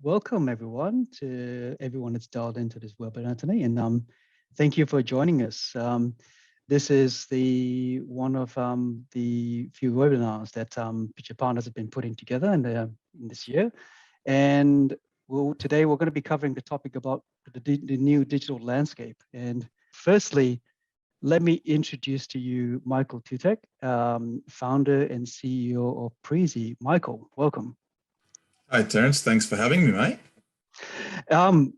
welcome everyone to everyone that's dialed into this webinar today, and thank you for joining us. This is the one of the few webinars that Picture Partners have been putting together in this year, and today we're going to be covering the topic about the new digital landscape. And firstly, let me introduce to you Michael Tutek, founder and CEO of Preezy. Michael, welcome. Hi, Terence. Thanks for having me, mate.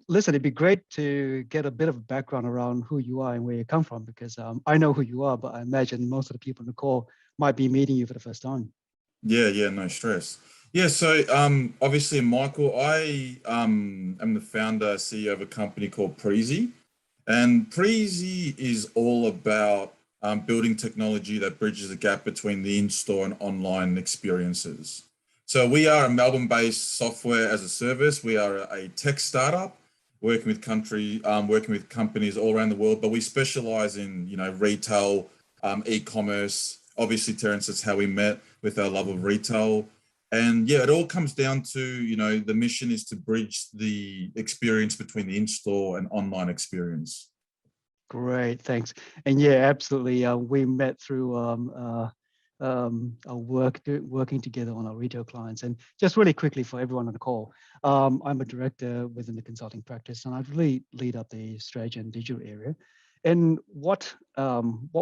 Listen, it'd be great to get a bit of background around who you are and where you come from, because I know who you are, but I imagine most of the people in the call might be meeting you for the first time. Yeah, no stress. Yeah, so obviously, Michael, I am the founder, CEO of a company called Preezy. And Preezy is all about building technology that bridges the gap between the in-store and online experiences. So we are a Melbourne-based software as a service. We are a tech startup working with companies all around the world, but we specialize in, retail, e-commerce. Obviously, Terence, that's how we met, with our love of retail. And yeah, it all comes down to, the mission is to bridge the experience between the in-store and online experience. Great, thanks. And yeah, absolutely. We met through our working together on our retail clients. And just really quickly for everyone on the call, I'm a director within the consulting practice, and I really lead up the strategy and digital area. And what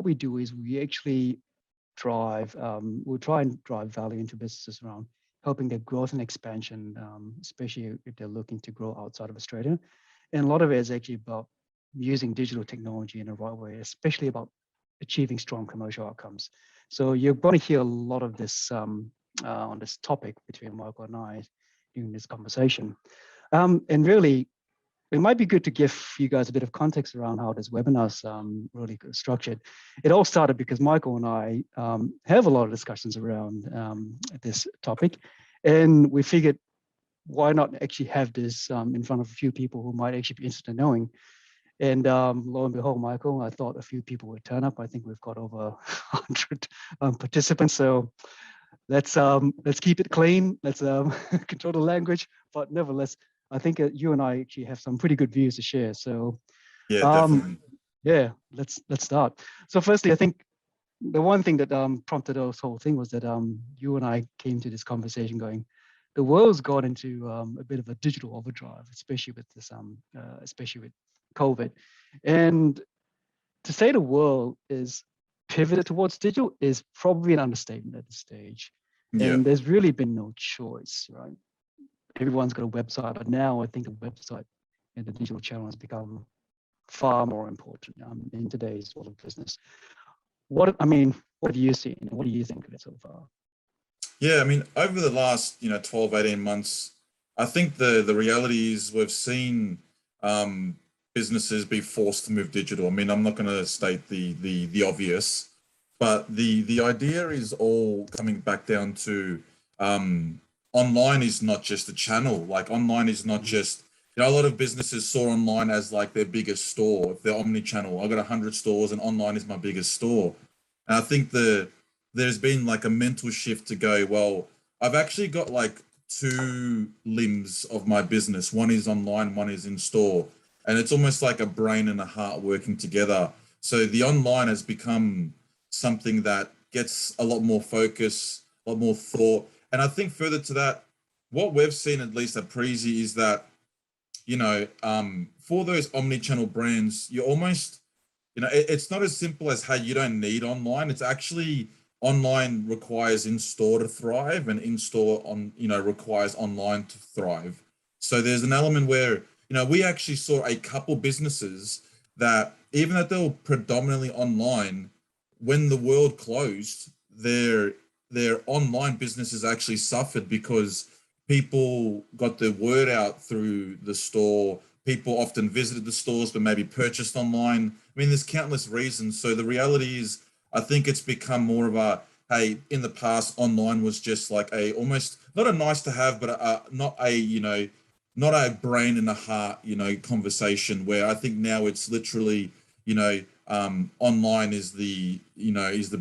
we do is we actually we'll try and drive value into businesses around helping their growth and expansion, especially if they're looking to grow outside of Australia. And a lot of it is actually about using digital technology in the right way, especially about achieving strong commercial outcomes. So you're going to hear a lot of this on this topic between Michael and I during this conversation. And really, it might be good to give you guys a bit of context around how this webinar is really structured. It all started because Michael and I have a lot of discussions around this topic, and we figured, why not actually have this in front of a few people who might actually be interested in knowing. And lo and behold, Michael, I thought a few people would turn up. I think we've got over 100 participants. So let's keep it clean. Let's control the language. But nevertheless, I think you and I actually have some pretty good views to share. So Yeah, definitely. yeah, let's start. So firstly, I think the one thing that prompted this whole thing was that you and I came to this conversation going, the world's got into a bit of a digital overdrive, especially with this, especially with COVID. And to say the world is pivoted towards digital is probably an understatement at this stage. Yeah. And there's really been no choice, right? Everyone's got a website, but now I think the website and the digital channel has become far more important in today's world of business. What have you seen? What do you think of it so far? Yeah, I mean, over the last, 12, 18 months, I think the reality is we've seen businesses be forced to move digital. I mean, I'm not going to state the obvious, but the idea is all coming back down to online is not just a channel. Like online is not just, a lot of businesses saw online as like their biggest store. If they're omni-channel, I got 100 stores and online is my biggest store. And I think there's been like a mental shift to go, well, I've actually got like two limbs of my business. One is online, one is in store. And it's almost like a brain and a heart working together. So the online has become something that gets a lot more focus, a lot more thought. And I think further to that, what we've seen, at least at Preezy, is that, for those omni-channel brands, you almost, it's not as simple as, hey, you don't need online. It's actually online requires in-store to thrive, and in-store requires online to thrive. So there's an element where, we actually saw a couple businesses that, even though they were predominantly online, when the world closed, their online businesses actually suffered because people got their word out through the store. People often visited the stores, but maybe purchased online. I mean, there's countless reasons. So the reality is, I think it's become more of a, hey, in the past, online was just like a, almost not a nice to have, but not a brain and a heart, conversation, where I think now it's literally, online is the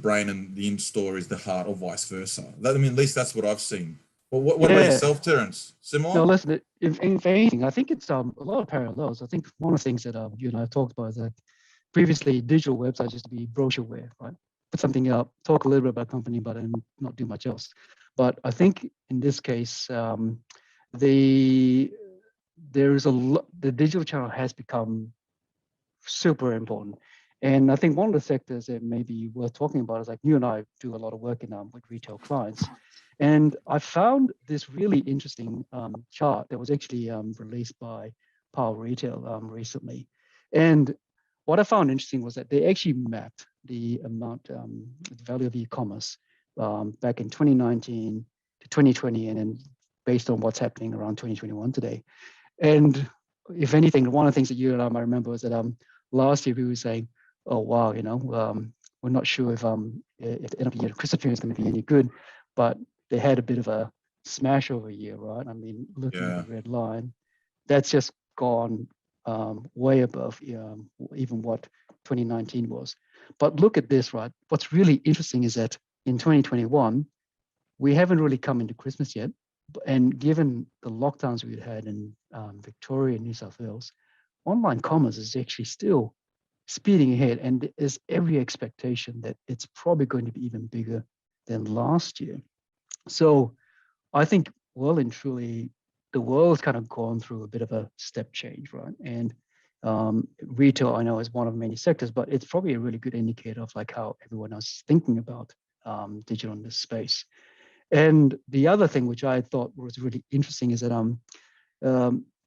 brain and the in-store is the heart, or vice versa. At least that's what I've seen. Well, what about Yeah. yourself, Terence? No, Similar? listen, if anything, I think it's a lot of parallels. I think one of the things that you and I talked about is that previously digital websites used to be brochureware, right? Put something up, talk a little bit about company, but then not do much else. But I think in this case, the there is the digital channel has become super important. And I think one of the sectors that may be worth talking about is like you and I do a lot of work in with retail clients. And I found this really interesting chart that was actually released by Power Retail recently. And what I found interesting was that they actually mapped the amount, the value of e-commerce back in 2019 to 2020, and then based on what's happening around 2021 today. And if anything, one of the things that you and I might remember was that last year we were saying, "Oh wow, we're not sure if the end of the year Christmas period is going to be any good," but they had a bit of a smash over year, right? I mean, looking at the Yeah. red line, that's just gone way above even what 2019 was. But look at this, right? What's really interesting is that in 2021, we haven't really come into Christmas yet. And given the lockdowns we had in Victoria and New South Wales, online commerce is actually still speeding ahead. And there's every expectation that it's probably going to be even bigger than last year. So I think well and truly, the world's kind of gone through a bit of a step change, right? And retail, I know, is one of many sectors, but it's probably a really good indicator of like how everyone else is thinking about digital in this space. And the other thing which I thought was really interesting is that um,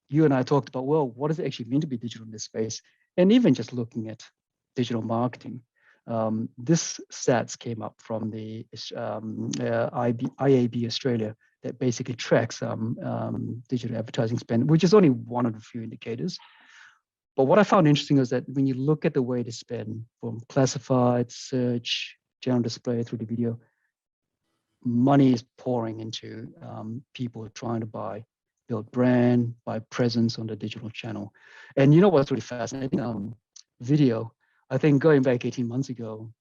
you and I talked about, well, what does it actually mean to be digital in this space? And even just looking at digital marketing, this stats came up from the IAB Australia that basically tracks digital advertising spend, which is only one of the few indicators. But what I found interesting is that when you look at the way to spend from classified, search, general display through the video, money is pouring into people trying to build brand, buy presence on the digital channel. And you know what's really fascinating? Video. I think going back 18 months ago,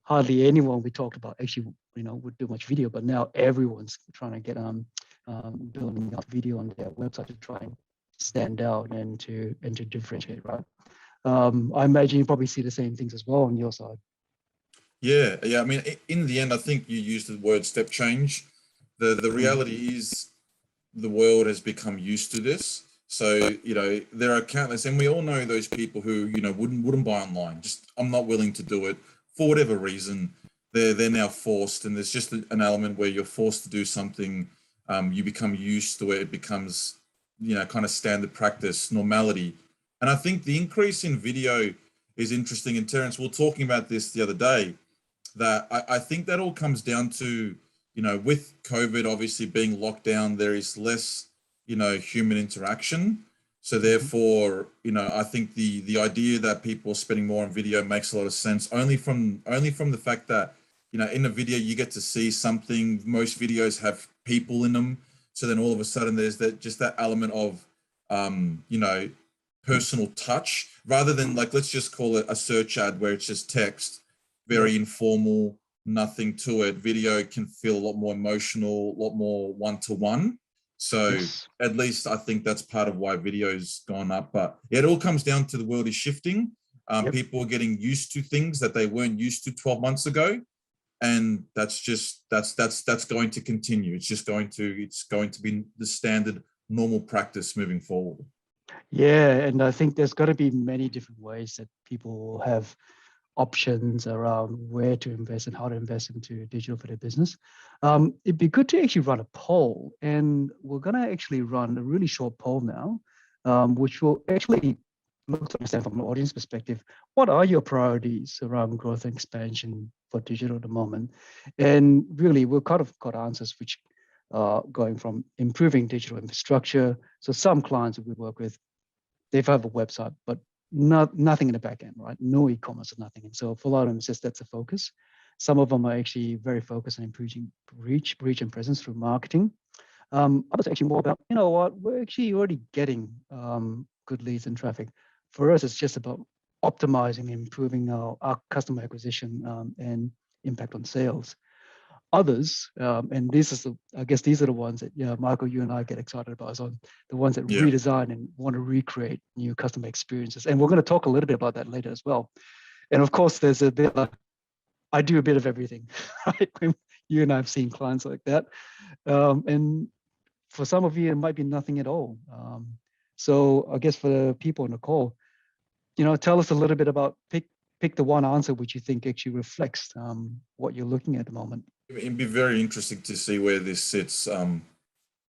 hardly anyone we talked about actually, would do much video, but now everyone's trying to get building up video on their website to try and stand out and to differentiate, right? I imagine you probably see the same things as well on your side. Yeah, yeah. I mean, in the end, I think you used the word step change. The Mm. reality is the world has become used to this. So, there are countless, and we all know those people who, wouldn't buy online. Just, I'm not willing to do it for whatever reason. They're now forced, and there's just an element where you're forced to do something. You become used to it. It becomes, kind of standard practice, normality. And I think the increase in video is interesting. And Terence, we were talking about this the other day, that I think that all comes down to, with COVID obviously being locked down, there is less, human interaction. So Mhm. therefore, I think the idea that people are spending more on video makes a lot of sense, only from the fact that, in a video you get to see something. Most videos have people in them. So then all of a sudden there's that element of personal touch, rather than, like, let's just call it a search ad where it's just text, Yep. very informal, nothing to it. Video can feel a lot more emotional, a lot more one-to-one. So Yes. at least I think that's part of why video's gone up. But yeah, it all comes down to the world is shifting. Yep. People are getting used to things that they weren't used to 12 months ago. And that's going to continue. It's going to be the standard normal practice moving forward. Yeah, and I think there's got to be many different ways that people will have options around where to invest and how to invest into digital for their business. It'd be good to actually run a poll, and we're going to actually run a really short poll now, which will actually look to understand from an audience perspective, what are your priorities around growth and expansion for digital at the moment? And really, we've kind of got answers which are going from improving digital infrastructure. So some clients that we work with, they have a website, but nothing in the back end, right? No e-commerce or nothing. And so for a lot of them, it's just that's a focus. Some of them are actually very focused on improving reach and presence through marketing. Others are actually more about, you know what, we're actually already getting good leads and traffic. For us, it's just about optimizing, improving our customer acquisition and impact on sales. others, and this is I guess these are the ones that Michael, you and I get excited about, so the ones that Yeah. redesign and want to recreate new customer experiences. And we're going to talk a little bit about that later as well. And of course, there's a bit I do a bit of everything. Right? You and I have seen clients like that, and for some of you, it might be nothing at all. So I guess for the people on the call, tell us a little bit about pick the one answer which you think actually reflects what you're looking at the moment. It'd be very interesting to see where this sits. So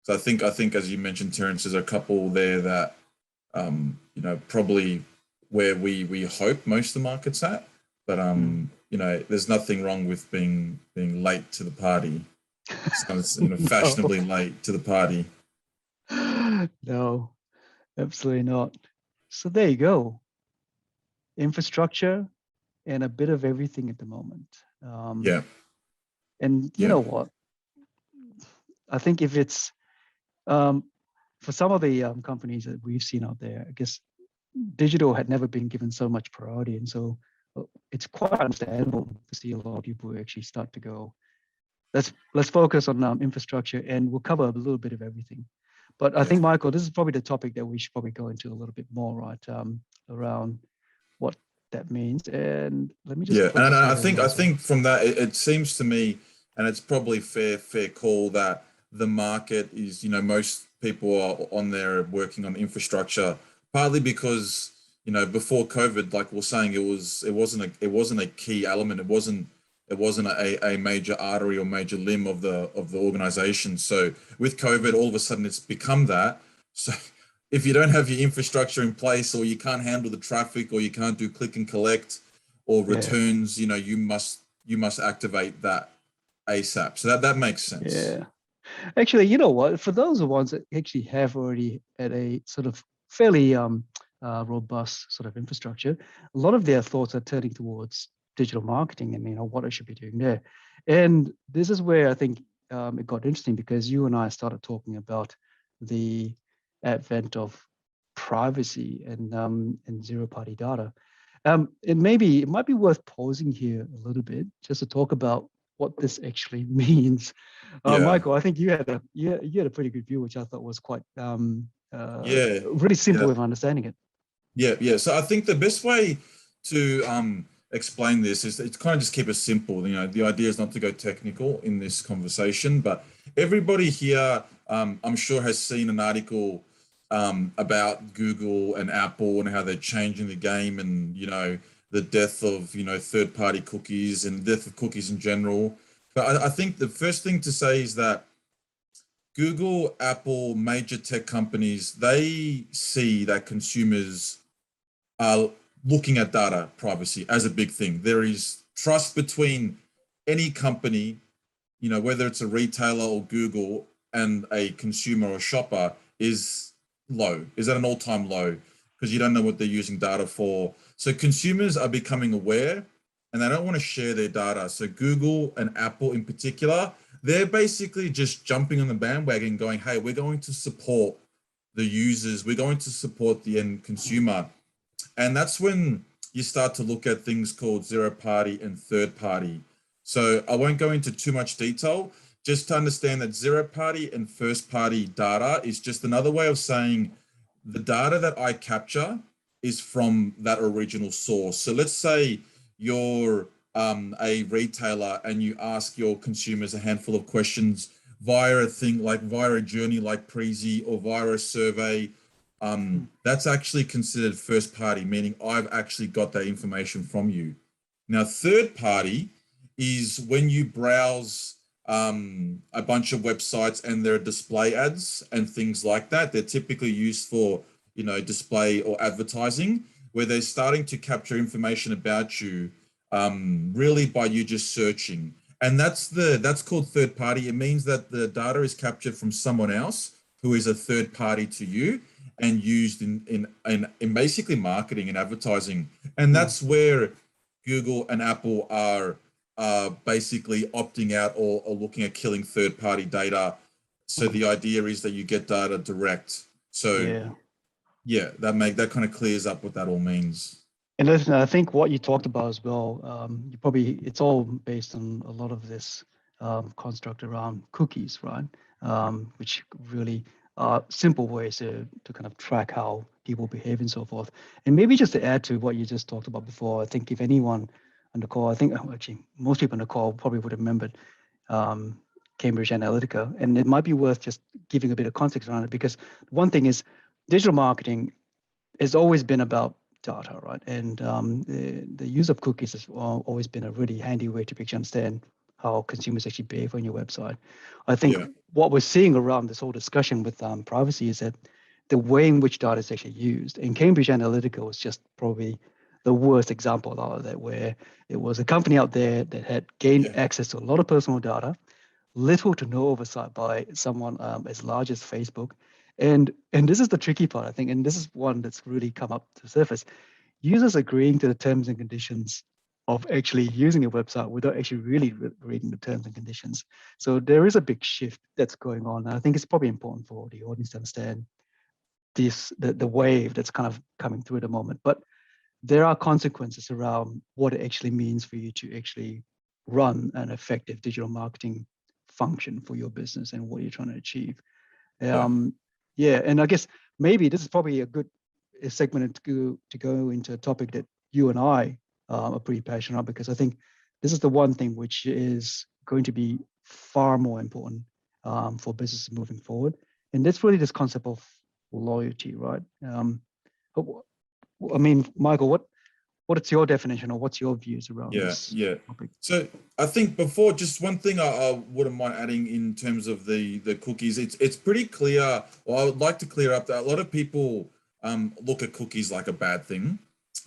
I think as you mentioned, Terence, there's a couple there that probably where we hope most of the market's at. But there's nothing wrong with being late to the party. So fashionably late to the party. No, absolutely not. So there you go. Infrastructure and a bit of everything at the moment. Yeah. And you know what? I think if it's for some of the companies that we've seen out there, I guess digital had never been given so much priority, and so it's quite understandable to see a lot of people actually start to go, let's focus on infrastructure, and we'll cover a little bit of everything. But I think, Michael, this is probably the topic that we should probably go into a little bit more, right? Around what that means. And let me just put and this I here. think from that it seems to me, and it's probably fair call, that the market is, most people are on there working on infrastructure, partly because before COVID, like we're saying, it wasn't a key element. It wasn't a major artery or major limb of the organization. So with COVID, all of a sudden it's become that. So if you don't have your infrastructure in place, or you can't handle the traffic, or you can't do click and collect or returns, you must activate that ASAP. So that makes sense. Yeah. Actually, you know what? For those ones that actually have already had a sort of fairly robust sort of infrastructure, a lot of their thoughts are turning towards digital marketing and what I should be doing there. And this is where I think it got interesting, because you and I started talking about the advent of privacy and zero-party data. It might be worth pausing here a little bit just to talk about what this actually means. Michael, I think you had a pretty good view, which I thought was quite really simple in understanding it. Yeah. So I think the best way to explain this is it's kind of just keep it simple. The idea is not to go technical in this conversation, but everybody here, I'm sure, has seen an article about Google and Apple and how they're changing the game, and the death of third-party cookies and death of cookies in general. But I think the first thing to say is that Google, Apple, major tech companies, they see that consumers are looking at data privacy as a big thing. There is trust between any company, whether it's a retailer or Google, and a consumer or shopper is low, is at an all-time low, because you don't know what they're using data for. So consumers are becoming aware, and they don't want to share their data. So Google and Apple in particular, they're basically just jumping on the bandwagon going, hey, we're going to support the users, we're going to support the end consumer. And that's when you start to look at things called zero party and third party. So I won't go into too much detail, just to understand that zero party and first party data is just another way of saying the data that I capture is from that original source. So let's say you're a retailer and you ask your consumers a handful of questions via a journey like Prezi, or via a survey. That's actually considered first party, meaning I've actually got that information from you. Now, third party is when you browse a bunch of websites and there are display ads and things like that. They're typically used for, display or advertising, where they're starting to capture information about you, really by you just searching. And that's called third party. It means that the data is captured from someone else who is a third party to you, and used in basically marketing and advertising. And that's where Google and Apple are basically opting out, or looking at killing third-party data. So the idea is that you get data direct. So that kind of clears up what that all means. And listen, I think what you talked about as well, it's all based on a lot of this construct around cookies, right? Which really are simple ways to kind of track how people behave and so forth. And maybe just to add to what you just talked about before, I think if anyone on the call, I think actually most people on the call probably would have remembered um, Cambridge Analytica, and it might be worth just giving a bit of context around it, because one thing is digital marketing has always been about data, right? And the use of cookies has always been a really handy way to actually understand how consumers actually behave on your website. I think Yeah. what we're seeing around this whole discussion with privacy is that the way in which data is actually used, and Cambridge Analytica was just probably the worst example of that, where it was a company out there that had gained Yeah. access to a lot of personal data, little to no oversight by someone as large as Facebook. And this is the tricky part, I think, and this is one that's really come up to the surface. Users agreeing to the terms and conditions of actually using a website without actually really reading the terms and conditions. So there is a big shift that's going on. And I think it's probably important for the audience to understand the wave that's kind of coming through at the moment. But there are consequences around what it actually means for you to actually run an effective digital marketing function for your business and what you're trying to achieve. Yeah. Yeah, and I guess maybe this is probably a good segment to go into a topic that you and I are pretty passionate about, because I think this is the one thing which is going to be far more important for businesses moving forward, and that's really this concept of loyalty, right? I mean, Michael, what is your definition, or what's your views around Yeah, this yeah. topic? So I think before, just one thing I wouldn't mind adding in terms of the cookies. It's pretty clear, or I would like to clear up that a lot of people look at cookies like a bad thing,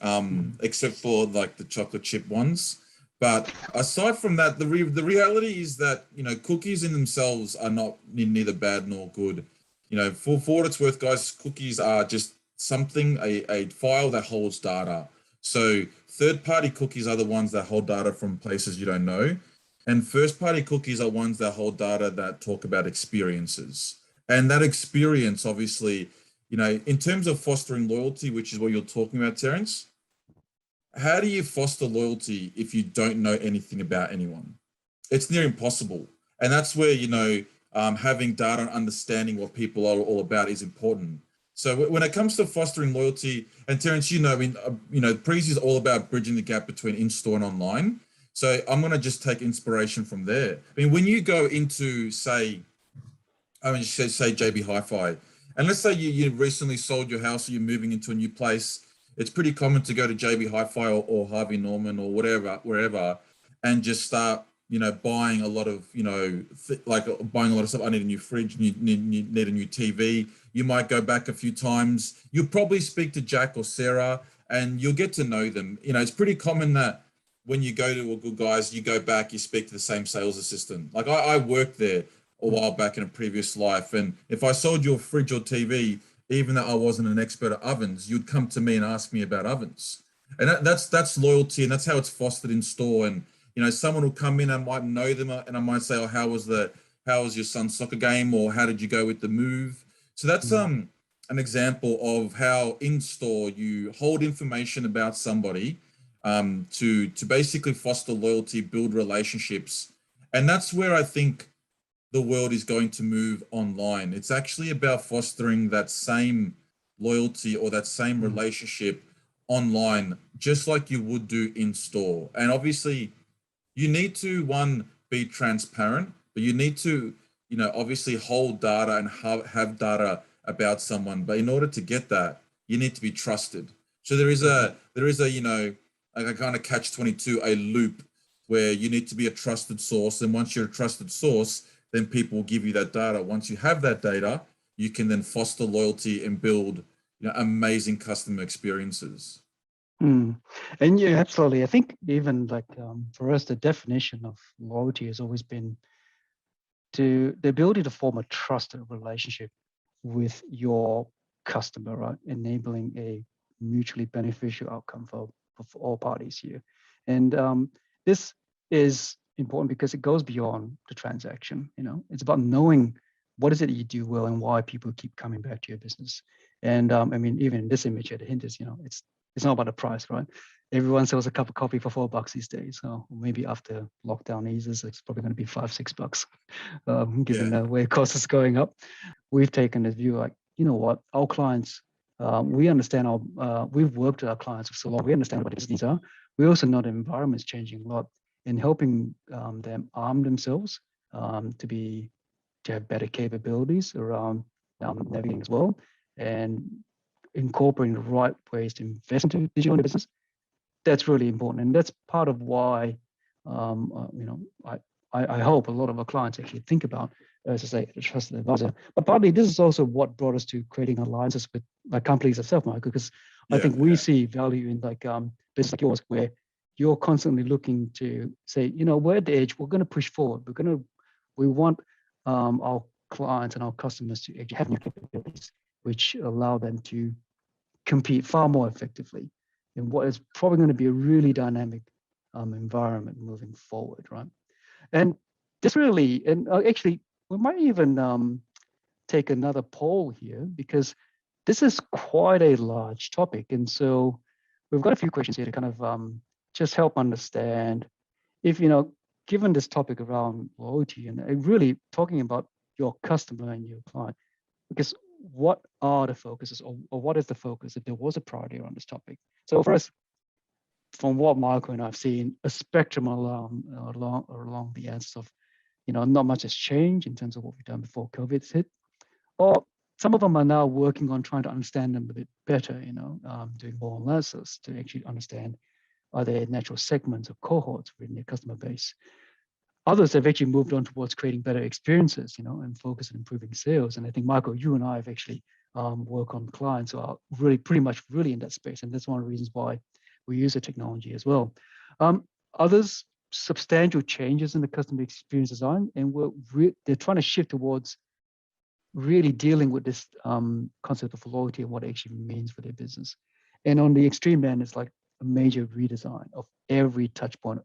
Mhm. except for like the chocolate chip ones. But aside from that, the reality is that cookies in themselves are not neither bad nor good. For what it's worth, guys, cookies are just something, a file that holds data. So third-party cookies are the ones that hold data from places you don't know, and first-party cookies are ones that hold data that talk about experiences. And that experience, obviously, in terms of fostering loyalty, which is what you're talking about, Terence, how do you foster loyalty if you don't know anything about anyone? It's near impossible. And that's where, having data and understanding what people are all about is important. So when it comes to fostering loyalty, and Terence, Preezi is all about bridging the gap between in-store and online. So I'm going to just take inspiration from there. I mean, when you go into, say JB Hi-Fi, and let's say you recently sold your house or you're moving into a new place, it's pretty common to go to JB Hi-Fi or Harvey Norman or wherever, and just start, buying a lot of, buying a lot of stuff. I need a new fridge, need a new TV. You might go back a few times. You'll probably speak to Jack or Sarah and you'll get to know them. It's pretty common that when you go to a Good Guys, you go back, you speak to the same sales assistant. Like I worked there a while back in a previous life. And if I sold you a fridge or TV, even though I wasn't an expert at ovens, you'd come to me and ask me about ovens. And that's loyalty, and that's how it's fostered in store. And someone will come in, I might know them, and I might say, "Oh, how was your son's soccer game?" or "How did you go with the move?" So that's Mm. an example of how in store you hold information about somebody to basically foster loyalty, build relationships, and that's where I think the world is going to move online. It's actually about fostering that same loyalty or that same Mm. relationship online, just like you would do in store. And obviously, you need to, one, be transparent, but you need to, obviously hold data and have data about someone. But in order to get that, you need to be trusted. So there is a like a kind of catch 22, a loop where you need to be a trusted source. And once you're a trusted source, then people will give you that data. Once you have that data, you can then foster loyalty and build amazing customer experiences. Mm. And yeah, absolutely. I think even like for us, the definition of loyalty has always been to the ability to form a trusted relationship with your customer, right? Enabling a mutually beneficial outcome for all parties here. And this is important because it goes beyond the transaction. It's about knowing what is it that you do well and why people keep coming back to your business. And I mean, even in this image here, the hint is, it's not about the price, right? everyone sells a cup of coffee for $4 these days. So maybe after lockdown eases, it's probably going to be $5, $6, given Yeah. the way cost is going up. We've taken this view like, you know what, our clients, we understand we've worked with our clients for so long. We understand what their needs are. We also know the environment is changing a lot, in helping them arm themselves to have better capabilities around navigating as well, and incorporating the right ways to invest into digital business. That's really important, and that's part of why I hope a lot of our clients actually think about, as I say, a trusted advisor. But partly this is also what brought us to creating alliances with like companies itself, Michael, because I think we see value in like business like yours, where you're constantly looking to say, we're at the edge, we're going to push forward, we want our clients and our customers to actually have new capabilities, which allow them to compete far more effectively in what is probably going to be a really dynamic environment moving forward, right? And this really, and actually, we might even take another poll here, because this is quite a large topic. And so we've got a few questions here to kind of just help understand if, given this topic around loyalty and really talking about your customer and your client, because what are the focuses, or what is the focus if there was a priority around this topic? So for us, from what Michael and I've seen, a spectrum along the answers of, not much has changed in terms of what we've done before COVID's hit, or some of them are now working on trying to understand them a bit better, doing more analysis to actually understand, are there natural segments or cohorts within their customer base. Others have actually moved on towards creating better experiences, and focus on improving sales. And I think, Michael, you and I have actually worked on clients who are really pretty much really in that space. And that's one of the reasons why we use the technology as well. Others, substantial changes in the customer experience design, and they're trying to shift towards really dealing with this concept of loyalty and what it actually means for their business. And on the extreme end, it's like a major redesign of every touch point,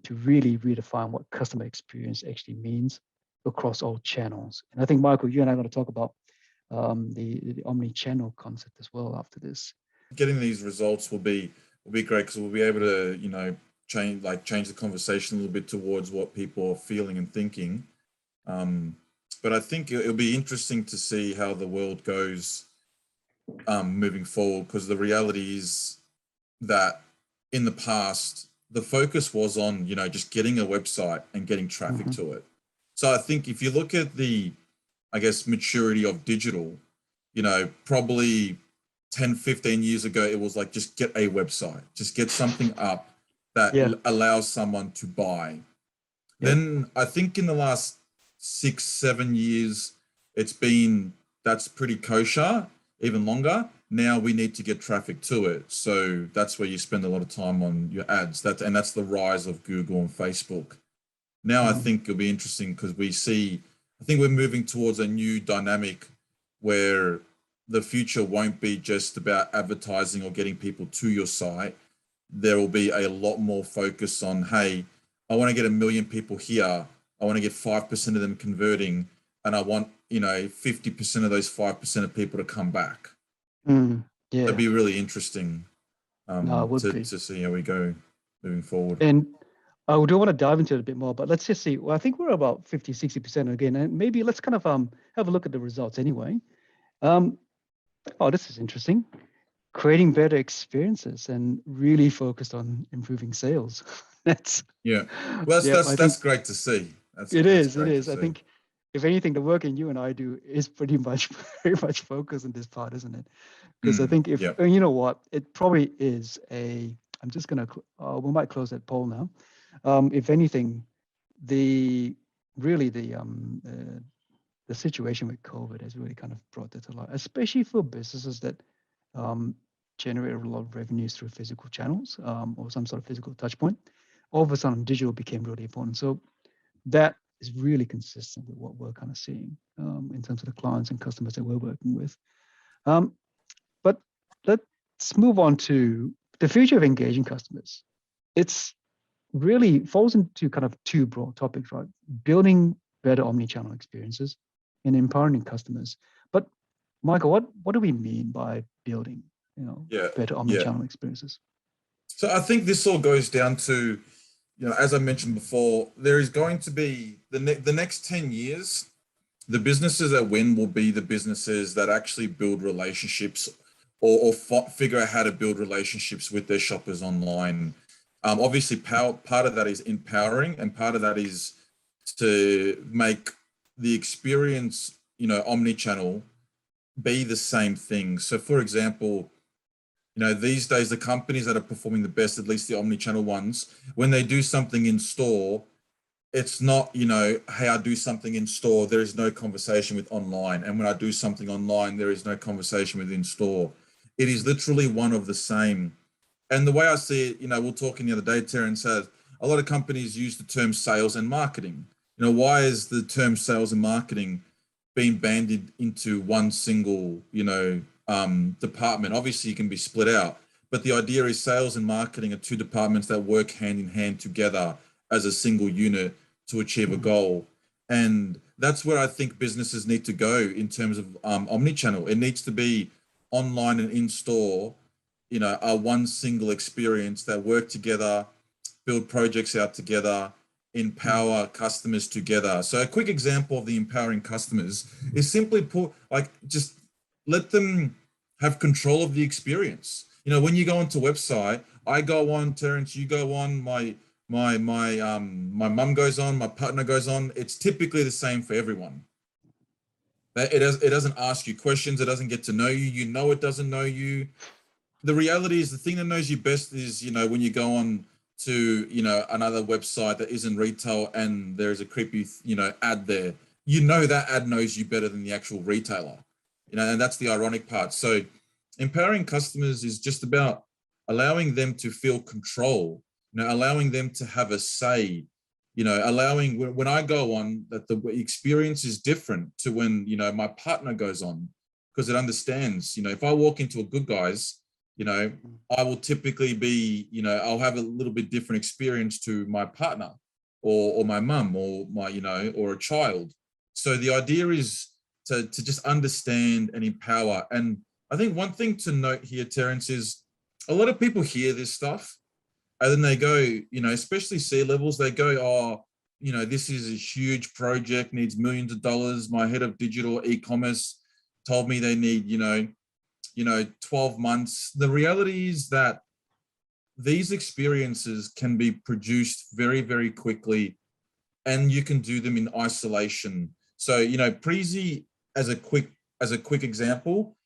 to really redefine what customer experience actually means across all channels. And I think, Michael, you and I are going to talk about the omni-channel concept as well after this. Getting these results will be great, because we'll be able to change the conversation a little bit towards what people are feeling and thinking. But I think it'll be interesting to see how the world goes moving forward, because the reality is that in the past, the focus was on, just getting a website and getting traffic to it. So I think if you look at the, maturity of digital, probably 10, 15 years ago, it was like, just get a website, just get something up that allows someone to buy. Then I think in the last 6, 7 years, that's pretty kosher, even longer. Now we need to get traffic to it. So that's where you spend a lot of time on your ads. And that's the rise of Google and Facebook. Now I think it'll be interesting, because I think we're moving towards a new dynamic where the future won't be just about advertising or getting people to your site. There will be a lot more focus on, hey, I want to get 1 million people here. I want to get 5% of them converting, and I want 50% of those 5% of people to come back. That'd be really interesting to see how we go moving forward. And I do want to dive into it a bit more, but let's just see. Well, I think we're about 50, 60% again, and maybe let's kind of have a look at the results anyway. This is interesting. Creating better experiences and really focused on improving sales. That's that's great to see. It is. I think, if anything, the work you and I do is pretty much very much focused on this part, isn't it? Because I think you know what, it probably is I'm just gonna we might close that poll now. If anything, the situation with COVID has really kind of brought that to light, especially for businesses that generate a lot of revenues through physical channels or some sort of physical touch point. All of a sudden, digital became really important. So that is really consistent with what we're kind of seeing in terms of the clients and customers that we're working with. But let's move on to the future of engaging customers. It's really falls into kind of two broad topics, right? Building better omni-channel experiences and empowering customers. But Michael, what do we mean by building, better omni-channel experiences? So I think this all goes down to, as I mentioned before, there is going to be the next 10 years, the businesses that win will be the businesses that actually build relationships or figure out how to build relationships with their shoppers online. Obviously, part of that is empowering, and part of that is to make the experience, omni-channel be the same thing. So, for example, these days the companies that are performing the best, at least the omni-channel ones, when they do something in store, it's not, hey, I do something in store, there is no conversation with online. And when I do something online, there is no conversation with in store. It is literally one of the same. And the way I see it, we were talking the other day, Terence, said a lot of companies use the term sales and marketing. Why is the term sales and marketing being banded into one single, department? Obviously, you can be split out, but the idea is sales and marketing are two departments that work hand in hand together as a single unit to achieve a goal. And that's where I think businesses need to go in terms of omni-channel. It needs to be online and in store, are one single experience that work together, build projects out together, empower customers together. So a quick example of the empowering customers is simply put, like, just let them have control of the experience. When you go onto a website, I go on, Terence, you go on, my mum goes on, my partner goes on. It's typically the same for everyone. It doesn't ask you questions. It doesn't get to know you. It doesn't know you. The reality is the thing that knows you best is, when you go on to, another website that isn't retail and there's a creepy, ad there, that ad knows you better than the actual retailer, and that's the ironic part. So empowering customers is just about allowing them to feel control, allowing them to have a say, allowing, when I go on, that the experience is different to when, my partner goes on, because it understands, if I walk into a Good Guys, I will typically be, I'll have a little bit different experience to my partner or my mum or my, or a child. So the idea is to just understand and empower. And I think one thing to note here, Terence, is a lot of people hear this stuff and then they go, especially C-levels, they go, oh, this is a huge project, needs millions of dollars. My head of digital e-commerce told me they need, 12 months. The reality is that these experiences can be produced very, very quickly, and you can do them in isolation. So, Prezi, as a quick example,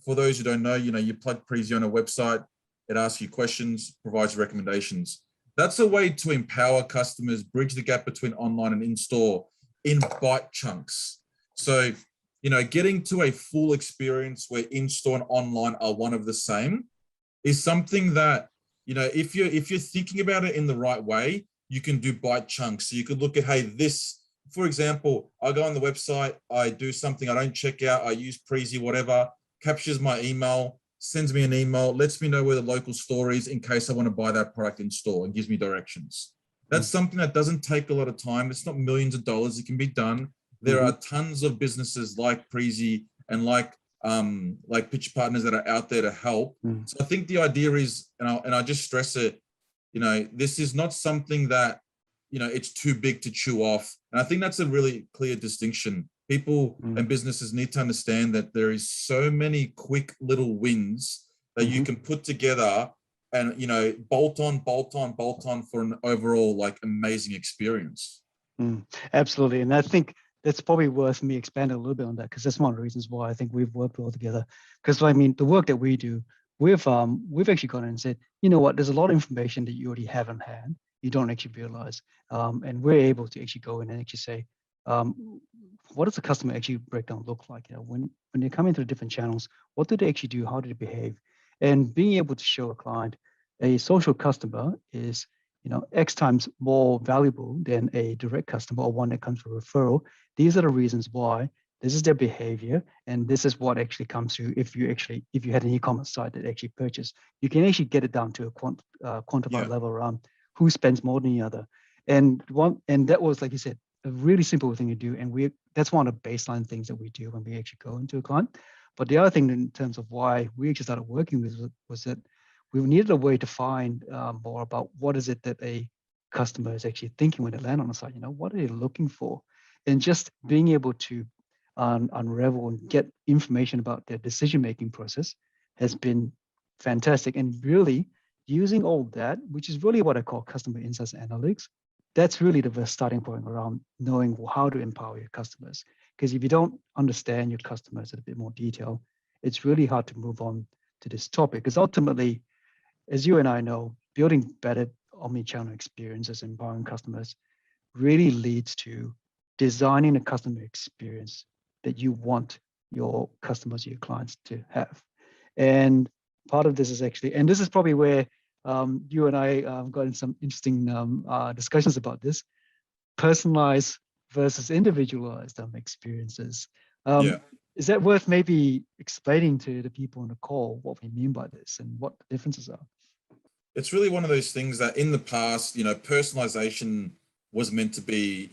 for those who don't know, you plug Prezi on a website, it asks you questions, provides recommendations. That's a way to empower customers, bridge the gap between online and in-store in bite chunks. So, getting to a full experience where in-store and online are one of the same is something that, if you're thinking about it in the right way, you can do bite chunks. So you could look at, hey, this, for example, I go on the website, I do something, I don't check out, I use Prezi, whatever, captures my email, sends me an email, lets me know where the local store is in case I want to buy that product in store, and gives me directions. That's something that doesn't take a lot of time. It's not millions of dollars. It can be done. There are tons of businesses like Prezi and like Pitch Partners that are out there to help. So I think the idea is, and I just stress it, this is not something that, it's too big to chew off. And I think that's a really clear distinction. People and businesses need to understand that there is so many quick little wins that you can put together and, bolt on for an overall amazing experience. Absolutely. And I think that's probably worth me expanding a little bit on that, because that's one of the reasons why I think we've worked well together. Because the work that we do, we've actually gone in and said, you know what, there's a lot of information that you already have on hand, you don't actually realize. And we're able to actually go in and actually say, what does the customer actually breakdown look like? When they come into the different channels, what do they actually do? How do they behave? And being able to show a client a social customer is, X times more valuable than a direct customer or one that comes from referral. These are the reasons why. This is their behavior, and this is what actually comes through if you had an e-commerce site that actually purchased. You can actually get it down to a quantified level around who spends more than the other. And that was, like you said, a really simple thing to do. And that's one of the baseline things that we do when we actually go into a client. But the other thing in terms of why we actually started working with was that we needed a way to find more about what is it that a customer is actually thinking when they land on the site. What are they looking for? And just being able to unravel and get information about their decision-making process has been fantastic. And really using all that, which is really what I call customer insights analytics, that's really the best starting point around knowing how to empower your customers. Because if you don't understand your customers in a bit more detail, it's really hard to move on to this topic. Because ultimately, as you and I know, building better omnichannel experiences and empowering customers really leads to designing a customer experience that you want your customers, your clients to have. And part of this is actually, and this is probably where you and I got in some interesting discussions about this, personalized versus individualized experiences. Yeah. Is that worth maybe explaining to the people on the call what we mean by this and what the differences are? It's really one of those things that in the past, personalization was meant to be,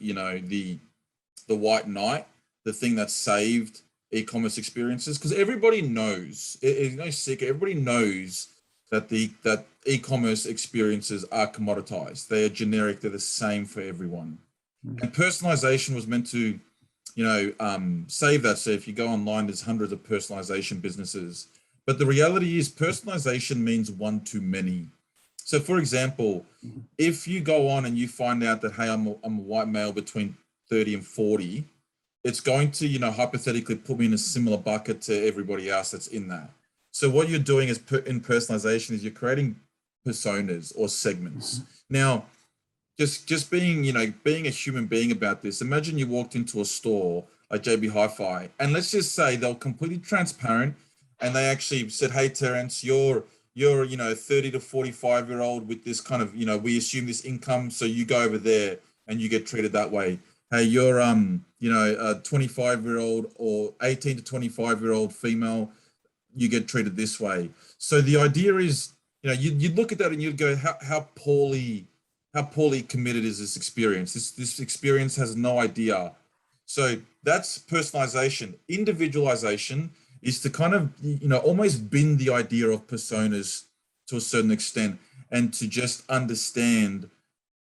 the white knight, the thing that saved e-commerce experiences, because everybody knows, it's no secret, everybody knows that that e-commerce experiences are commoditized. They are generic. They're the same for everyone. And personalization was meant to, save that. So if you go online, there's hundreds of personalization businesses. But the reality is personalization means one too many. So for example, if you go on and you find out that, hey, I'm a white male between 30 and 40, it's going to, hypothetically put me in a similar bucket to everybody else that's in that. So what you're doing is in personalization is you're creating personas or segments. Now, just being, being a human being about this, imagine you walked into a store like JB Hi-Fi, and let's just say they're completely transparent and they actually said, hey, Terence, you're 30 to 45-year-old with this kind of, we assume this income, so you go over there and you get treated that way. Hey, you're a 25-year-old or 18 to 25-year-old female, you get treated this way. So the idea is, you'd look at that and you'd go, how poorly committed is this experience? This experience has no idea. So that's personalization. Individualization is to kind of, almost bin the idea of personas to a certain extent and to just understand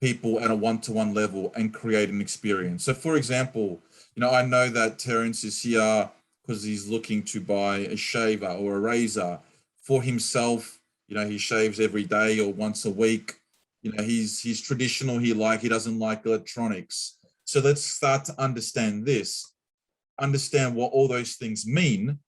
people at a one-to-one level and create an experience. So for example, I know that Terence is here because he's looking to buy a shaver or a razor for himself. He shaves every day or once a week. He's traditional. He doesn't like electronics. So let's start to understand this, understand what all those things mean,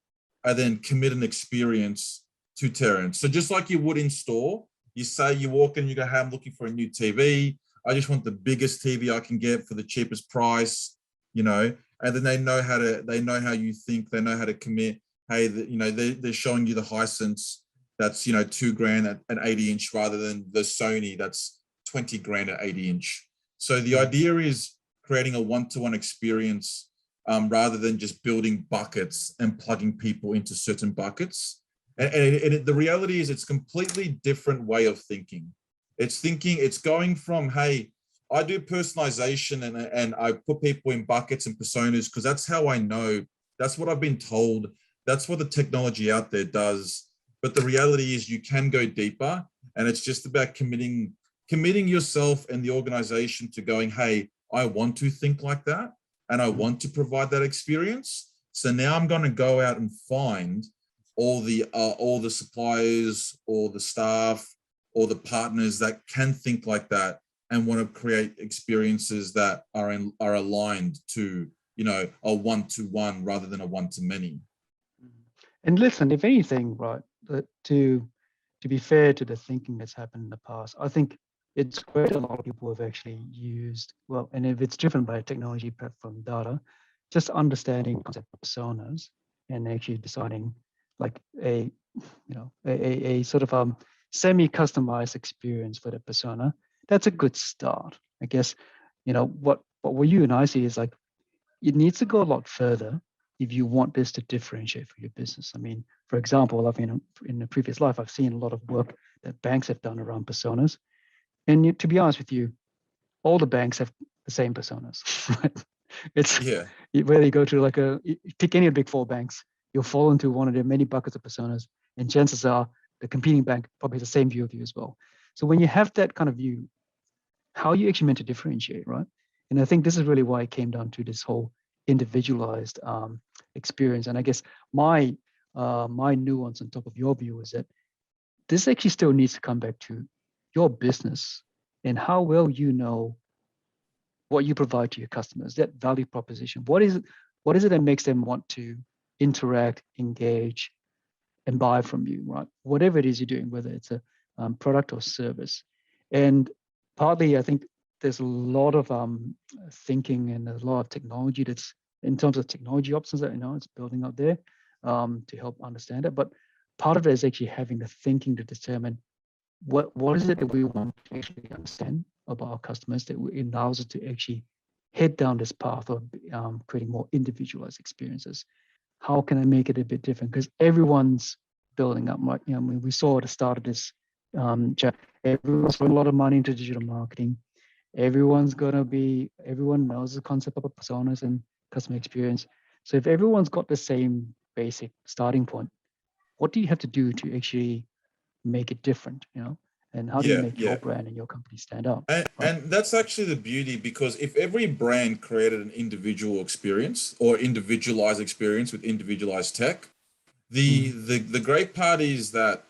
and then commit an experience to Terence. So just like you would in store, you say you walk in, you go, hey, I'm looking for a new TV. I just want the biggest TV I can get for the cheapest price, and then they know how you think, they know how to commit. Hey, they're showing you the Hisense that's, $2,000 at an 80-inch rather than the Sony that's $20,000 at 80-inch. So the idea is creating a one-to-one experience rather than just building buckets and plugging people into certain buckets. And the reality is it's a completely different way of thinking. It's going from, hey, I do personalization and I put people in buckets and personas because that's how I know, that's what I've been told, that's what the technology out there does. But the reality is you can go deeper, and it's just about committing yourself and the organization to going, hey, I want to think like that and I want to provide that experience. So now I'm going to go out and find all the suppliers or the staff or the partners that can think like that and want to create experiences that are aligned to, a one-to-one rather than a one-to-many. And listen, if anything, right, to be fair to the thinking that's happened in the past, I think it's great a lot of people have actually used, well, and if it's driven by a technology platform data, just understanding concept personas and actually designing like a sort of semi-customized experience for the persona. That's a good start. I guess, what you and I see is like, it needs to go a lot further if you want this to differentiate for your business. I mean, for example, in a previous life, I've seen a lot of work that banks have done around personas. And to be honest with you, all the banks have the same personas. Right? It's whether you go to pick any of the big four banks, you'll fall into one of their many buckets of personas. And chances are the competing bank probably has the same view of you as well. So when you have that kind of view, how are you actually meant to differentiate, right? And I think this is really why it came down to this whole individualized experience. And I guess my nuance on top of your view is that this actually still needs to come back to your business and how well you know what you provide to your customers, that value proposition. What is it that makes them want to interact, engage, and buy from you, right? Whatever it is you're doing, whether it's a product or service. And partly, I think there's a lot of thinking and a lot of technology that's in terms of technology options that it's building out there to help understand it. But part of it is actually having the thinking to determine what is it that we want to actually understand about our customers that allows us to actually head down this path of creating more individualized experiences. How can I make it a bit different? Because everyone's building up, right? We saw at the start of this chat, everyone's putting a lot of money into digital marketing. Everyone knows the concept of personas and customer experience. So if everyone's got the same basic starting point, what do you have to do to actually make it different, and how do you make your brand and your company stand out? And that's actually the beauty, because if every brand created an individual experience or individualized experience with individualized tech, the great part is that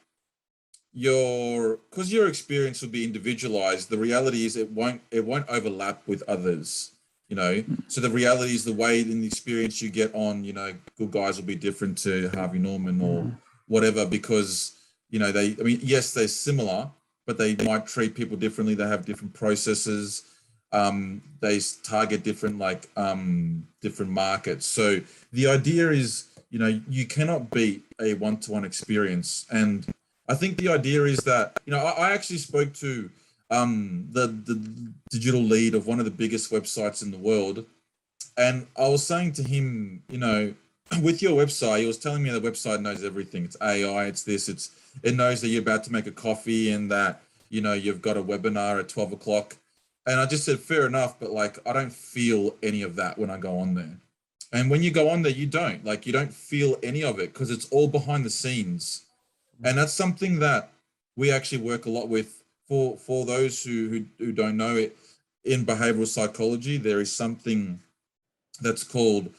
because your experience will be individualized, the reality is it won't overlap with others. So the reality is the way in the experience you get on, Good Guys will be different to Harvey Norman or whatever, because yes, they're similar, but they might treat people differently. They have different processes. They target different different markets. So the idea is, you cannot beat a one-to-one experience. And I think the idea is that, I actually spoke to the digital lead of one of the biggest websites in the world. And I was saying to him, with your website, he was telling me the website knows everything. It's AI, it's this, it knows that you're about to make a coffee and that, you've got a webinar at 12 o'clock. And I just said, fair enough, but I don't feel any of that when I go on there. And when you go on there, you don't feel any of it because it's all behind the scenes. And that's something that we actually work a lot with for those who don't know it. In behavioral psychology, there is something that's called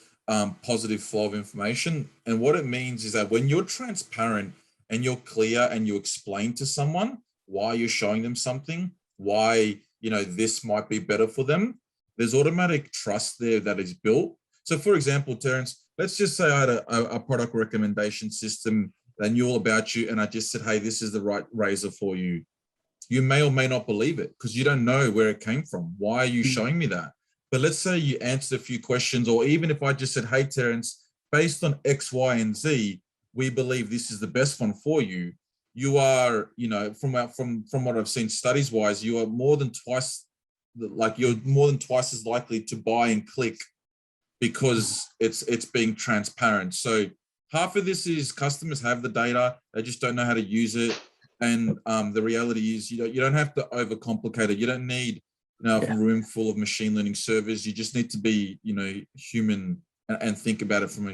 positive flow of information. And what it means is that when you're transparent and you're clear and you explain to someone why you're showing them something, why, this might be better for them, there's automatic trust there that is built. So for example, Terence, let's just say I had a product recommendation system that knew all about you, and I just said, hey, this is the right razor for you. You may or may not believe it because you don't know where it came from. Why are you showing me that? But let's say you answered a few questions, or even if I just said, hey, Terence, based on X, Y, and Z, we believe this is the best one for you. You are, from what I've seen studies wise, you are more than twice as likely to buy and click because it's being transparent. So half of this is customers have the data, they just don't know how to use it. And the reality is you don't have to overcomplicate it. You don't need a room full of machine learning servers. You just need to be human and think about it from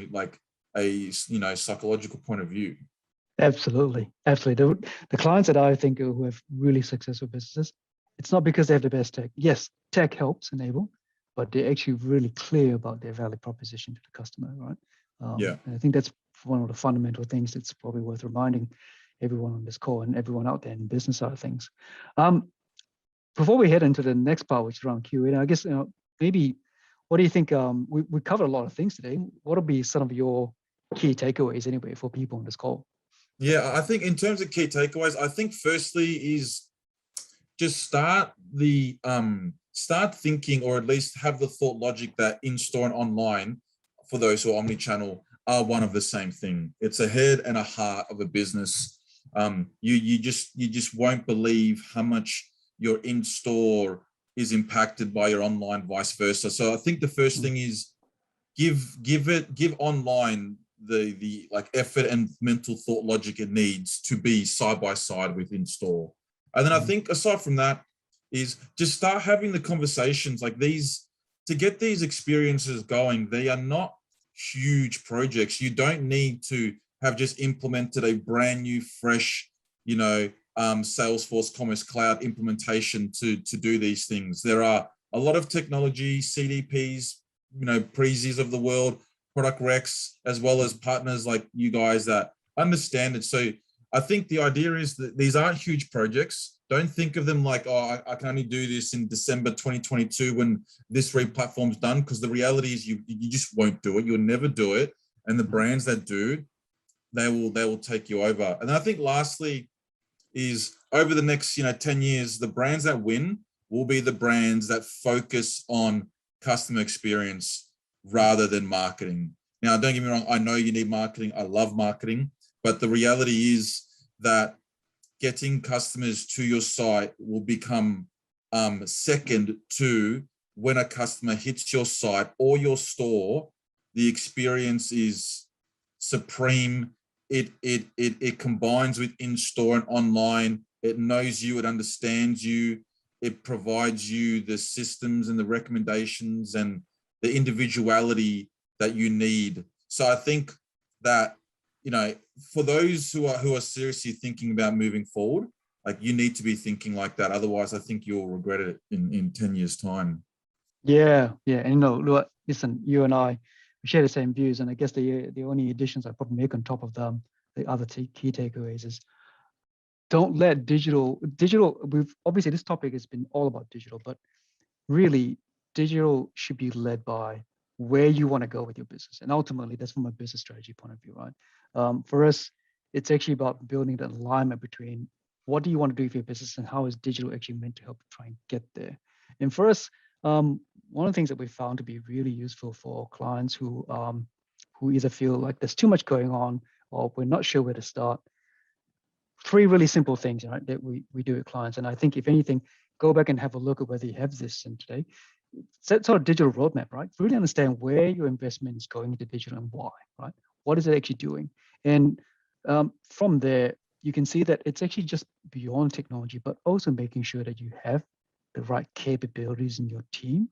a psychological point of view. Absolutely. The clients that I think who have really successful businesses, it's not because they have the best tech. Yes, tech helps enable, but they're actually really clear about their value proposition to the customer, right? And I think that's one of the fundamental things that's probably worth reminding everyone on this call and everyone out there in the business side of things. Before we head into the next part, which is around Q&A, I guess maybe what do you think? We covered a lot of things today. What will be some of your key takeaways anyway for people on this call? Yeah, I think in terms of key takeaways, I think firstly is just start thinking, or at least have the thought logic that in-store and online, for those who are omnichannel, are one of the same thing. It's a head and a heart of a business. You just won't believe how much your in-store is impacted by your online, vice versa. So I think the first thing is give online the effort and mental thought logic it needs to be side by side with in-store. And then I think aside from that is just start having the conversations like these to get these experiences going. They are not huge projects. You don't need to have just implemented a brand new, fresh Salesforce Commerce Cloud implementation to do these things. There are a lot of technology, CDPs, Prezis of the world, product recs, as well as partners like you guys that understand it. So I think the idea is that these aren't huge projects. Don't think of them like, oh, I can only do this in December 2022 when this re-platform's done, because the reality is you just won't do it. You'll never do it. And the brands that do, they will take you over. And I think lastly is over the next 10 years, the brands that win will be the brands that focus on customer experience rather than marketing. Now, don't get me wrong, I know you need marketing. I love marketing, but the reality is that getting customers to your site will become second to when a customer hits your site or your store. The experience is supreme. It combines with in-store and online. It knows you, it understands you, it provides you the systems and the recommendations and the individuality that you need. So I think that, for those who are seriously thinking about moving forward, like, you need to be thinking like that. Otherwise, I think you'll regret it in 10 years' time. Yeah. And look, listen, you and I share the same views, and I guess the only additions I probably make on top of them, the other key takeaways is, don't let digital. We've obviously, this topic has been all about digital, but really digital should be led by where you want to go with your business, and ultimately that's from a business strategy point of view, right? For us, it's actually about building that alignment between what do you want to do for your business and how is digital actually meant to help try and get there. And for us, one of the things that we found to be really useful for clients who either feel like there's too much going on or we're not sure where to start, 3 really simple things, right, that we do with clients. And I think if anything, go back and have a look at whether you have this in today. Set sort of digital roadmap, right? Really understand where your investment is going into digital and why, right? What is it actually doing? And from there, you can see that it's actually just beyond technology, but also making sure that you have the right capabilities in your team,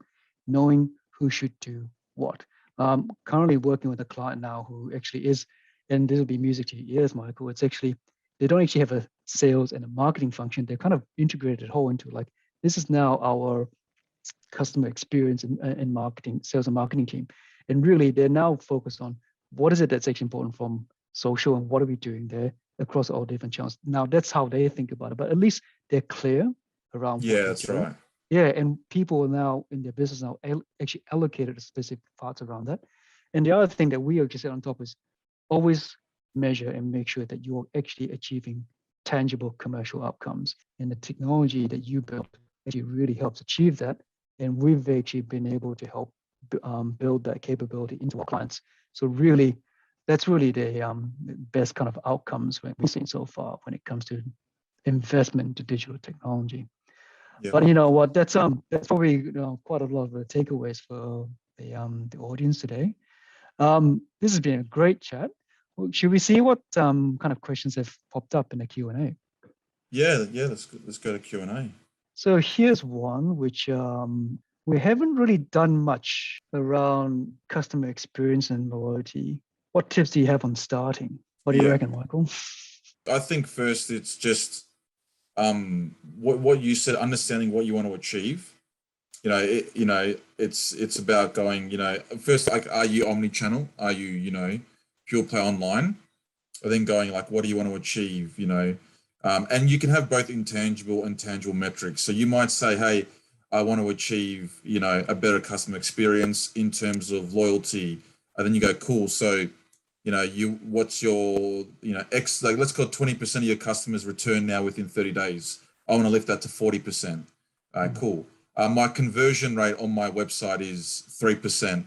knowing who should do what. Currently working with a client now who actually is, and this will be music to your ears, Michael, it's actually, they don't actually have a sales and a marketing function. They're kind of integrated it whole into, like, this is now our customer experience and marketing, sales and marketing team. And really, they're now focused on what is it that's actually important from social and what are we doing there across all different channels. Now, that's how they think about it, but at least they're clear around what they're doing. Right. Yeah, and people are now in their business now actually allocated specific parts around that. And the other thing that we actually set on top is always measure and make sure that you're actually achieving tangible commercial outcomes. And the technology that you built actually really helps achieve that. And we've actually been able to help build that capability into our clients. So really, that's really the best kind of outcomes we've seen so far when it comes to investment into digital technology. Yeah. But you know what? That's probably quite a lot of the takeaways for the audience today. This has been a great chat. Should we see what kind of questions have popped up in the Q&A? Yeah. Let's go to Q&A. So here's one which we haven't really done much around customer experience and loyalty. What tips do you have on starting? What do you reckon, Michael? I think first it's just what you said, understanding what you want to achieve. It's about going, first, like, are you omnichannel? Are you, pure play online? And then going, like, what do you want to achieve? And you can have both intangible and tangible metrics. So you might say, hey, I want to achieve, a better customer experience in terms of loyalty. And then you go, cool. So, what's your, X, like, let's call 20% of your customers return now within 30 days. I want to lift that to 40%. Cool. My conversion rate on my website is 3%.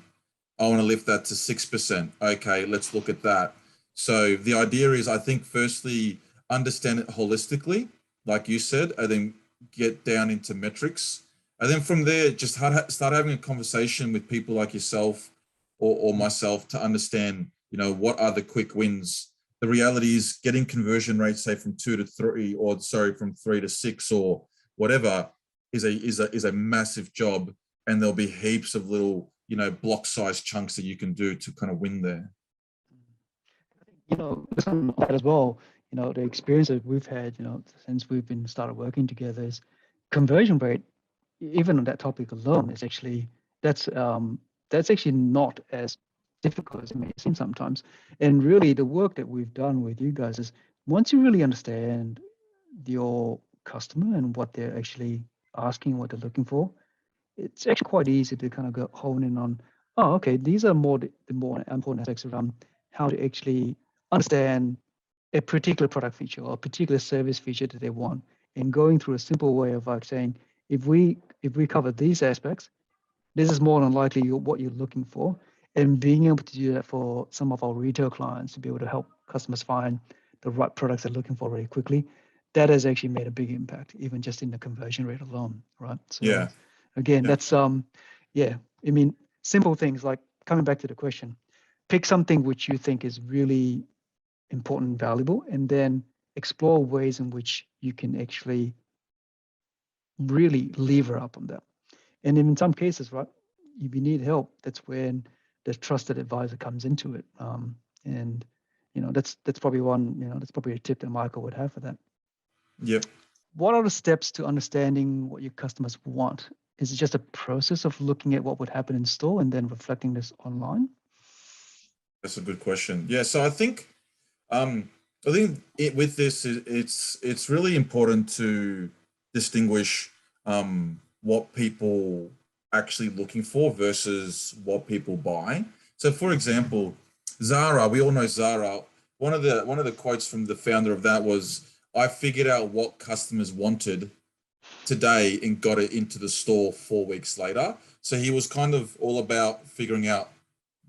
I want to lift that to 6%. Okay, let's look at that. So the idea is, I think, firstly, understand it holistically, like you said, and then get down into metrics. And then from there, just start having a conversation with people like yourself or myself to understand, what are the quick wins. The reality is getting conversion rates, say from 2 to 3, or from 3 to 6 or whatever, is a massive job. And there'll be heaps of little, block-sized chunks that you can do to kind of win there. Listen to that as well. the experience that we've had, since we've been started working together is conversion rate, even on that topic alone, is actually that's actually not as difficult as it may seem sometimes. And really, the work that we've done with you guys is once you really understand your customer and what they're actually asking, what they're looking for, it's actually quite easy to kind of go hone in on, oh, okay, these are the more important aspects around how to actually understand a particular product feature or a particular service feature that they want, and going through a simple way of like saying, if we cover these aspects, this is more than likely what you're looking for, and being able to do that for some of our retail clients to be able to help customers find the right products they're looking for really quickly, that has actually made a big impact, even just in the conversion rate alone, right? So Yeah. again, Yeah. that's yeah, I mean, simple things like coming back to the question, pick something which you think is really important and valuable, and then explore ways in which you can actually really lever up on that. And in some cases, right, if you need help, that's when the trusted advisor comes into it. And that's probably that's probably a tip that Michael would have for that. Yep. What are the steps to understanding what your customers want? Is it just a process of looking at what would happen in store and then reflecting this online? That's a good question. Yeah. So um, I think with this, it's really important to distinguish what people actually looking for versus what people buy. So, for example, Zara. We all know Zara. One of the quotes from the founder of that was, "I figured out what customers wanted today and got it into the store 4 weeks later." So he was kind of all about figuring out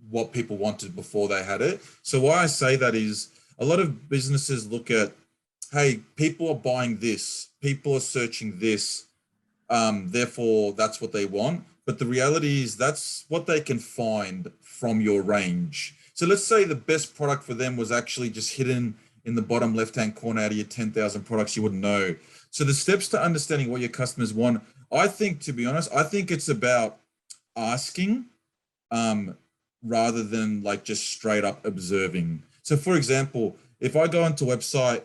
what people wanted before they had it. So why I say that is a lot of businesses look at, hey, people are buying this, people are searching this, therefore that's what they want. But the reality is that's what they can find from your range. So let's say the best product for them was actually just hidden in the bottom left-hand corner out of your 10,000 products you wouldn't know. So the steps to understanding what your customers want, I think, to be honest, I think it's about asking um, rather than like just straight up observing. So, for example, if I go onto a website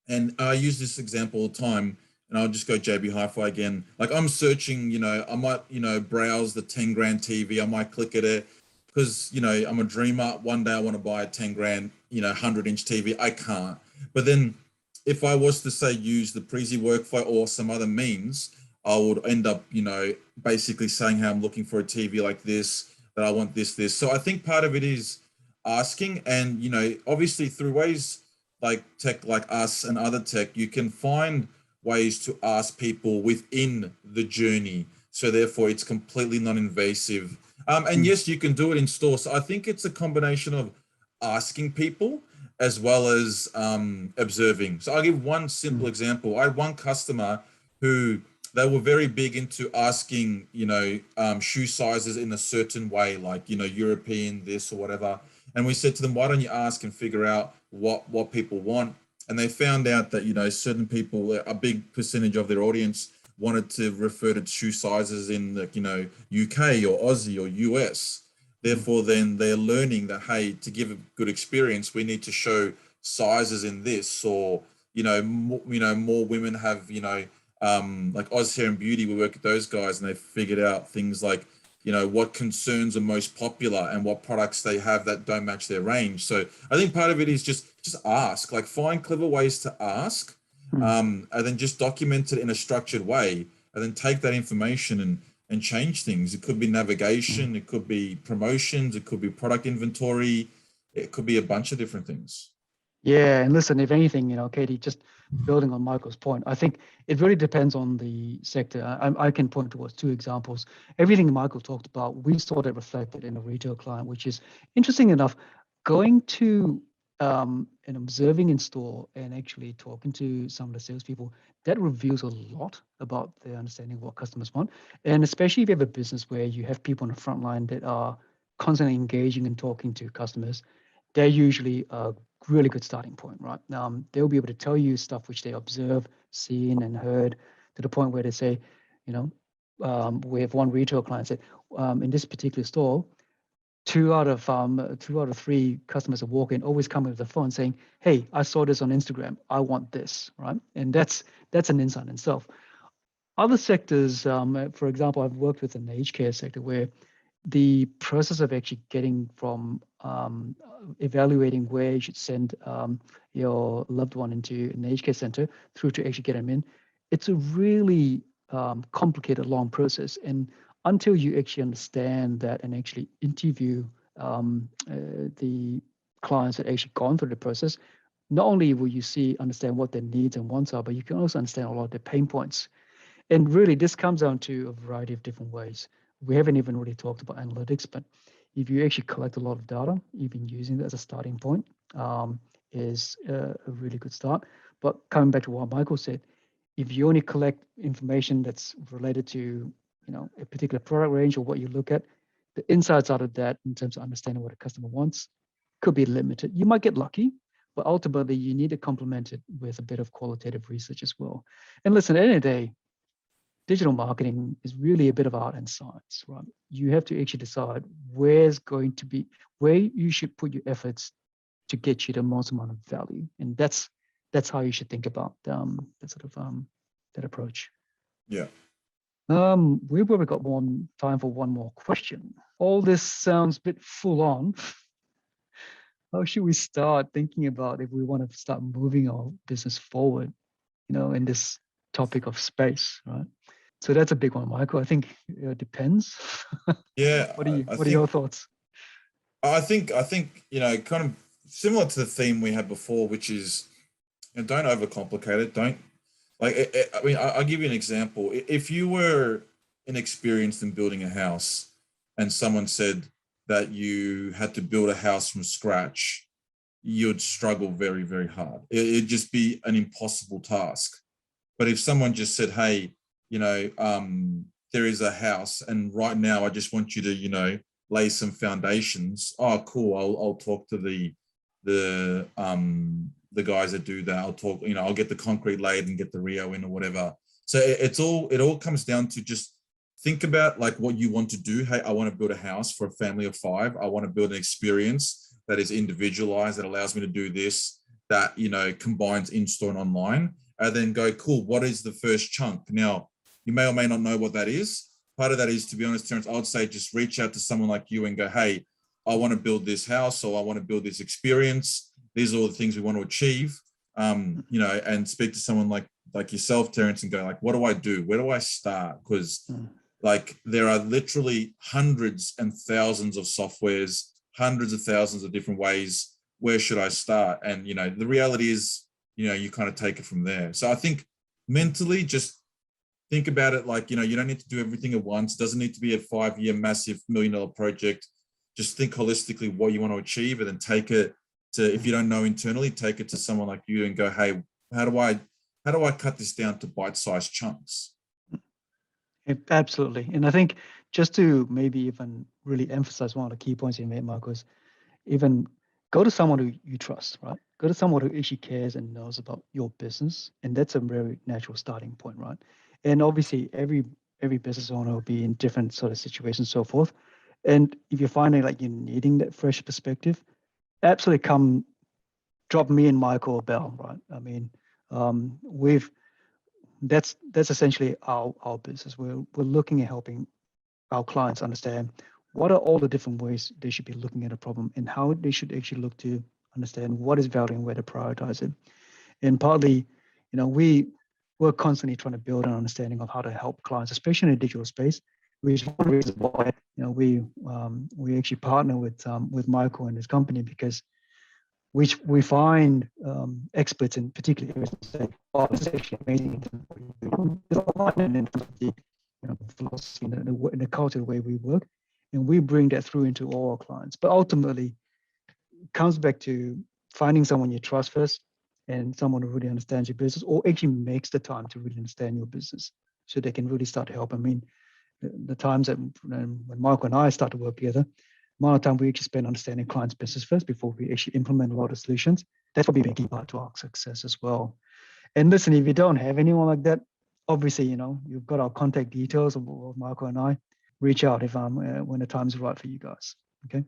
and I use this example all the time, and I'll just go JB Hi-Fi again. Like I'm searching, I might, browse the 10 grand TV. I might click at it because, I'm a dreamer. One day I want to buy a 10 grand, 100-inch TV. I can't. But then if I was to say use the Prezi workflow or some other means, I would end up, basically saying how I'm looking for a TV like this, that I want this. So I think part of it is asking, and, obviously through ways like tech like us and other tech, you can find ways to ask people within the journey. So therefore it's completely non-invasive. And Mm. yes, you can do it in store. So I think it's a combination of asking people as well as observing. So I'll give one simple Mm. example. I had one customer who they were very big into asking, shoe sizes in a certain way, like, European this or whatever. And we said to them, why don't you ask and figure out what people want? And they found out that, certain people, a big percentage of their audience wanted to refer to shoe sizes in the, UK or Aussie or US. Mm. Therefore, then they're learning that, hey, to give a good experience, we need to show sizes in this, or, more women have, like Oz Hair and Beauty, we work with those guys and they figured out things like, what concerns are most popular and what products they have that don't match their range. So I think part of it is just ask, like find clever ways to ask, Mm. and then just document it in a structured way, and then take that information and change things. It could be Mm. navigation, it could be promotions, it could be product inventory, it could be a bunch of different things. Yeah, and listen, if anything, Katie, just building on Michael's point, I think it really depends on the sector. I can point towards two examples. Everything Michael talked about, we saw that reflected in a retail client, which is interesting enough, going to and observing in store and actually talking to some of the salespeople, that reveals a lot about their understanding of what customers want. And especially if you have a business where you have people on the front line that are constantly engaging and talking to customers, they're usually a really good starting point, right? They'll be able to tell you stuff which they observe, seen, and heard, to the point where they say, we have one retail client said, in this particular store, two out of three customers that walk in always come with the phone saying, "Hey, I saw this on Instagram. I want this," right? And that's an insight in itself. Other sectors, for example, I've worked with an aged care sector where the process of actually getting from evaluating where you should send your loved one into an aged care center through to actually get them in, it's a really complicated, long process. And until you actually understand that and actually interview the clients that actually gone through the process, not only will you understand what their needs and wants are, but you can also understand a lot of their pain points. And really, this comes down to a variety of different ways. We haven't even really talked about analytics, but if you actually collect a lot of data, even using that as a starting point, is a really good start. But coming back to what Michael said, if you only collect information that's related to a particular product range or what you look at, the insights out of that in terms of understanding what a customer wants could be limited. You might get lucky, but ultimately you need to complement it with a bit of qualitative research as well. And listen, at the end of the day, digital marketing is really a bit of art and science, right? You have to actually decide where you should put your efforts to get you the most amount of value, and that's how you should think about that approach. Yeah. We've probably got one time for one more question. All this sounds a bit full on. How should we start thinking about if we want to start moving our business forward, in this topic of space, right? So that's a big one, Michael. I think it depends. Yeah, What are your thoughts? I think kind of similar to the theme we had before, which is don't overcomplicate it. Don't I mean, I'll give you an example. If you were inexperienced in building a house and someone said that you had to build a house from scratch, you'd struggle very, very hard. It'd just be an impossible task. But if someone just said, hey, there is a house and right now I just want you to, lay some foundations. Oh, cool. I'll talk to the guys that do that. I'll talk, I'll get the concrete laid and get the Rio in or whatever. So it all comes down to just think about like what you want to do. Hey, I want to build a house for a family of 5. I want to build an experience that is individualized, that allows me to do this, that, combines in-store and online. And then go, cool, what is the first chunk? Now, you may or may not know what that is. Part of that is, to be honest, Terence, I would say just reach out to someone like you and go, hey, I want to build this house, or I want to build this experience. These are all the things we want to achieve, and speak to someone like yourself, Terence, and go like, what do I do? Where do I start? Because like there are literally hundreds and thousands of softwares, hundreds of thousands of different ways. Where should I start? And, the reality is, you kind of take it from there. So I think mentally just think about it like, you don't need to do everything at once. It doesn't need to be a 5-year massive $1 million project. Just think holistically what you want to achieve, and then take it to, if you don't know internally, take it to someone like you and go, hey, how do I cut this down to bite-sized chunks? Absolutely. And I think just to maybe even really emphasize one of the key points you made, Marcus, even go to someone who you trust, right? Go to someone who actually cares and knows about your business. And that's a very natural starting point, right? And obviously every business owner will be in different sort of situations, so forth. And if you're finding like you're needing that fresh perspective, absolutely come drop me and Michael a bell, right? I mean, that's essentially our business. We're looking at helping our clients understand what are all the different ways they should be looking at a problem and how they should actually look to understand what is value and where to prioritize it. And partly, we're constantly trying to build an understanding of how to help clients, especially in the digital space, which is one reason why we actually partner with Michael and his company, because we find experts in particular areas and say, "Oh, this is actually amazing." There's a lot in terms of the philosophy and the culture, the way we work, and we bring that through into all our clients. But ultimately, it comes back to finding someone you trust first, and someone who really understands your business, or actually makes the time to really understand your business, so they can really start to help. I mean, the times that when Michael and I start to work together, amount of time we actually spend understanding clients' business first before we actually implement a lot of solutions. That's probably a key part to our success as well. And listen, if you don't have anyone like that, obviously, you've got our contact details of Michael and I. Reach out if when the time is right for you guys. Okay.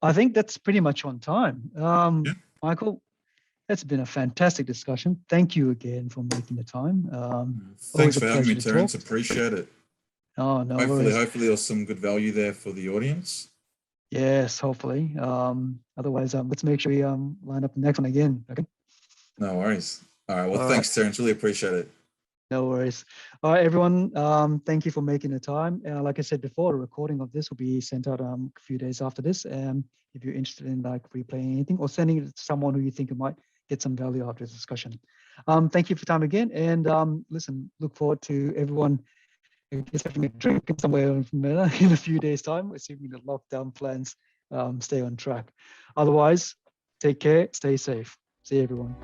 I think that's pretty much on time. Yeah. Michael, it's been a fantastic discussion. Thank you again for making the time. Thanks Always a for having me, pleasure to talk. Terence. Appreciate it. Oh, no Hopefully, worries. hopefully there's some good value there for the audience. Yes, hopefully. Otherwise, let's make sure we line up the next one again. Okay. No worries. All right. Well, All right. thanks, Terence. Really appreciate it. No worries. All right, everyone. Thank you for making the time. Like I said before, the recording of this will be sent out a few days after this. And if you're interested in like replaying anything or sending it to someone who you think might get some value out of this discussion. Thank you for your time again. And listen, look forward to everyone having a drink somewhere in a few days' time, assuming the lockdown plans stay on track. Otherwise, take care, stay safe. See you, everyone.